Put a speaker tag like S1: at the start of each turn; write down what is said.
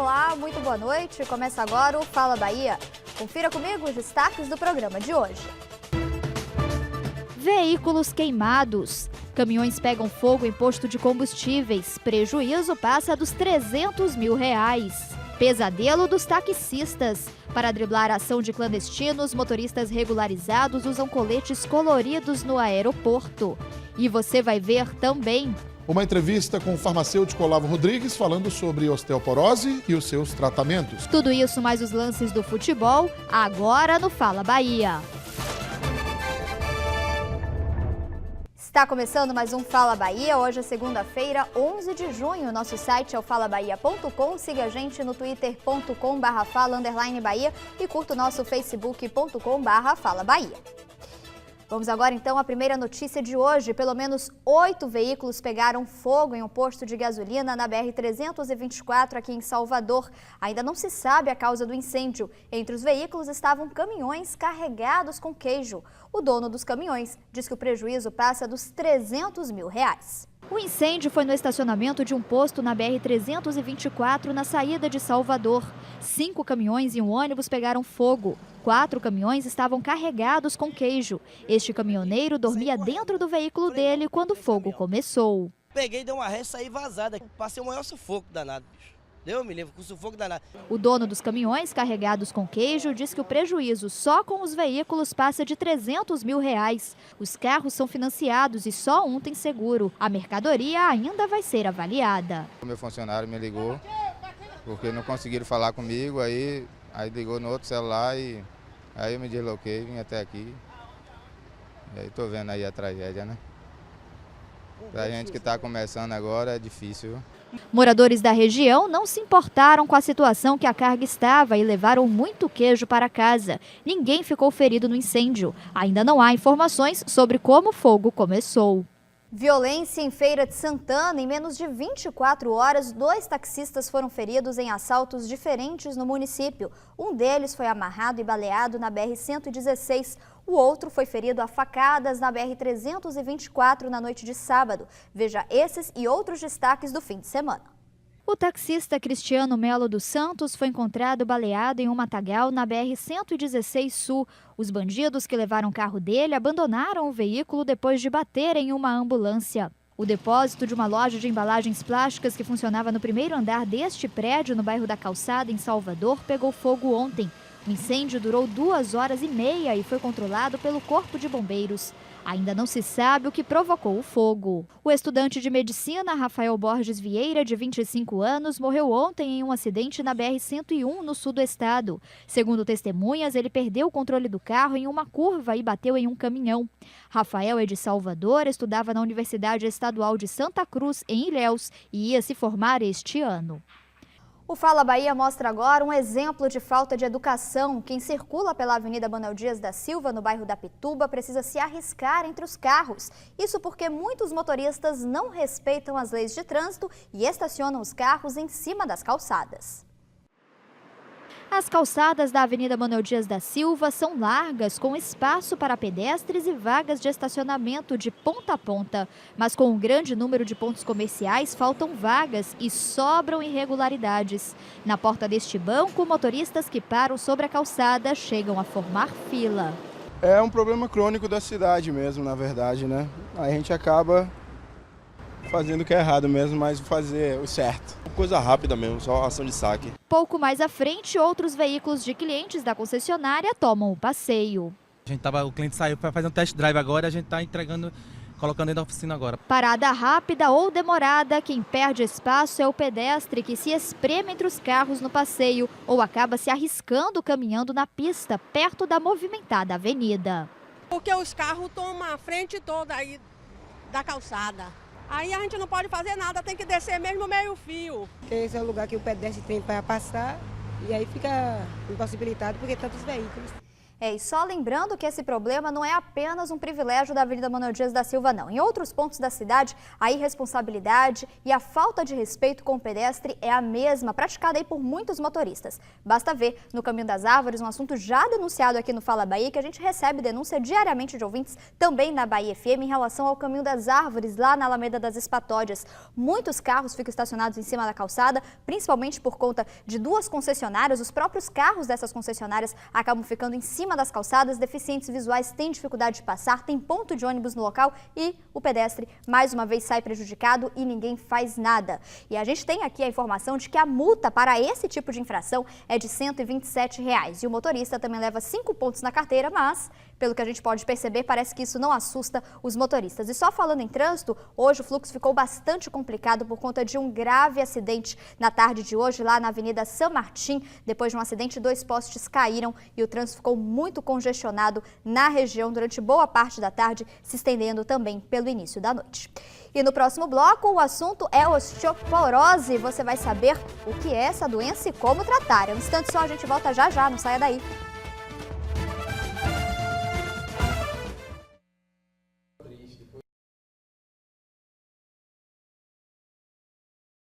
S1: Olá, muito boa noite. Começa agora o Fala Bahia. Confira comigo os destaques do programa de hoje. Veículos queimados. Caminhões pegam fogo em posto de combustíveis. Prejuízo passa dos R$300 mil. Pesadelo dos taxistas. Para driblar a ação de clandestinos, motoristas regularizados usam coletes coloridos no aeroporto. E você vai ver também
S2: uma entrevista com o farmacêutico Olavo Rodrigues falando sobre osteoporose e os seus tratamentos.
S1: Tudo isso mais os lances do futebol, agora no Fala Bahia. Está começando mais um Fala Bahia, hoje é segunda-feira, 11 de junho. Nosso site é o falabahia.com, siga a gente no twitter.com/fala_bahia e curta o nosso facebook.com/falabahia. Vamos agora então à primeira notícia de hoje. Pelo menos 8 veículos pegaram fogo em um posto de gasolina na BR-324 aqui em Salvador. Ainda não se sabe a causa do incêndio. Entre os veículos estavam caminhões carregados com queijo. O dono dos caminhões diz que o prejuízo passa dos R$300 mil. O incêndio foi no estacionamento de um posto na BR-324 na saída de Salvador. 5 caminhões e um ônibus pegaram fogo. 4 caminhões estavam carregados com queijo. Este caminhoneiro dormia dentro do veículo dele quando o fogo começou.
S3: Peguei, dei uma ré, saí vazada. Passei o maior sufoco danado, bicho. Deus me livre, com sufoco danado.
S1: O dono dos caminhões carregados com queijo diz que o prejuízo só com os veículos passa de R$300 mil. Os carros são financiados e só um tem seguro. A mercadoria ainda vai ser avaliada.
S4: O meu funcionário me ligou porque não conseguiram falar comigo, aí ligou no outro celular e aí eu me desloquei, vim até aqui. E aí tô vendo aí a tragédia, né? Pra gente que tá começando agora é difícil, viu?
S1: Moradores da região não se importaram com a situação que a carga estava e levaram muito queijo para casa. Ninguém ficou ferido no incêndio. Ainda não há informações sobre como o fogo começou. Violência em Feira de Santana. Em menos de 24 horas, 2 taxistas foram feridos em assaltos diferentes no município. Um deles foi amarrado e baleado na BR-116. O outro foi ferido a facadas na BR-324 na noite de sábado. Veja esses e outros destaques do fim de semana. O taxista Cristiano Melo dos Santos foi encontrado baleado em um matagal na BR-116 Sul. Os bandidos que levaram o carro dele abandonaram o veículo depois de bater em uma ambulância. O depósito de uma loja de embalagens plásticas que funcionava no primeiro andar deste prédio, no bairro da Calçada, em Salvador, pegou fogo ontem. O incêndio durou 2h30 e foi controlado pelo Corpo de Bombeiros. Ainda não se sabe o que provocou o fogo. O estudante de medicina Rafael Borges Vieira, de 25 anos, morreu ontem em um acidente na BR-101, no sul do estado. Segundo testemunhas, ele perdeu o controle do carro em uma curva e bateu em um caminhão. Rafael é de Salvador, estudava na Universidade Estadual de Santa Cruz, em Ilhéus, e ia se formar este ano. O Fala Bahia mostra agora um exemplo de falta de educação. Quem circula pela Avenida Manuel Dias da Silva, no bairro da Pituba, precisa se arriscar entre os carros. Isso porque muitos motoristas não respeitam as leis de trânsito e estacionam os carros em cima das calçadas. As calçadas da Avenida Manuel Dias da Silva são largas, com espaço para pedestres e vagas de estacionamento de ponta a ponta. Mas com um grande número de pontos comerciais, faltam vagas e sobram irregularidades. Na porta deste banco, motoristas que param sobre a calçada chegam a formar fila.
S5: É um problema crônico da cidade mesmo, na verdade, né? A gente acaba fazendo o que é errado mesmo, mas fazer o certo.
S6: Coisa rápida mesmo, só ação de saque.
S1: Pouco mais à frente, outros veículos de clientes da concessionária tomam o passeio.
S7: O cliente saiu para fazer um test drive agora, a gente está entregando, colocando dentro da oficina agora.
S1: Parada rápida ou demorada, quem perde espaço é o pedestre que se espreme entre os carros no passeio ou acaba se arriscando caminhando na pista, perto da movimentada avenida.
S8: Porque os carros tomam a frente toda aí da calçada. Aí a gente não pode fazer nada, tem que descer mesmo meio fio.
S9: Esse é o lugar que o pedestre tem para passar e aí fica impossibilitado porque tantos veículos.
S1: E só lembrando que esse problema não é apenas um privilégio da Avenida Manuel Dias da Silva, não. Em outros pontos da cidade, a irresponsabilidade e a falta de respeito com o pedestre é a mesma, praticada aí por muitos motoristas. Basta ver no Caminho das Árvores, um assunto já denunciado aqui no Fala Bahia, que a gente recebe denúncia diariamente de ouvintes, também na Bahia FM, em relação ao Caminho das Árvores, lá na Alameda das Espatódias. Muitos carros ficam estacionados em cima da calçada, principalmente por conta de duas concessionárias. Os próprios carros dessas concessionárias acabam ficando em cima das calçadas, deficientes visuais têm dificuldade de passar, tem ponto de ônibus no local e o pedestre mais uma vez sai prejudicado e ninguém faz nada. E a gente tem aqui a informação de que a multa para esse tipo de infração é de R$ 127 e o motorista também leva 5 pontos na carteira, mas pelo que a gente pode perceber, parece que isso não assusta os motoristas. E só falando em trânsito, hoje o fluxo ficou bastante complicado por conta de um grave acidente na tarde de hoje, lá na Avenida São Martim. Depois de um acidente, 2 postes caíram e o trânsito ficou muito congestionado na região durante boa parte da tarde, se estendendo também pelo início da noite. E no próximo bloco, o assunto é osteoporose. Você vai saber o que é essa doença e como tratar. É um instante só, a gente volta já já, não saia daí.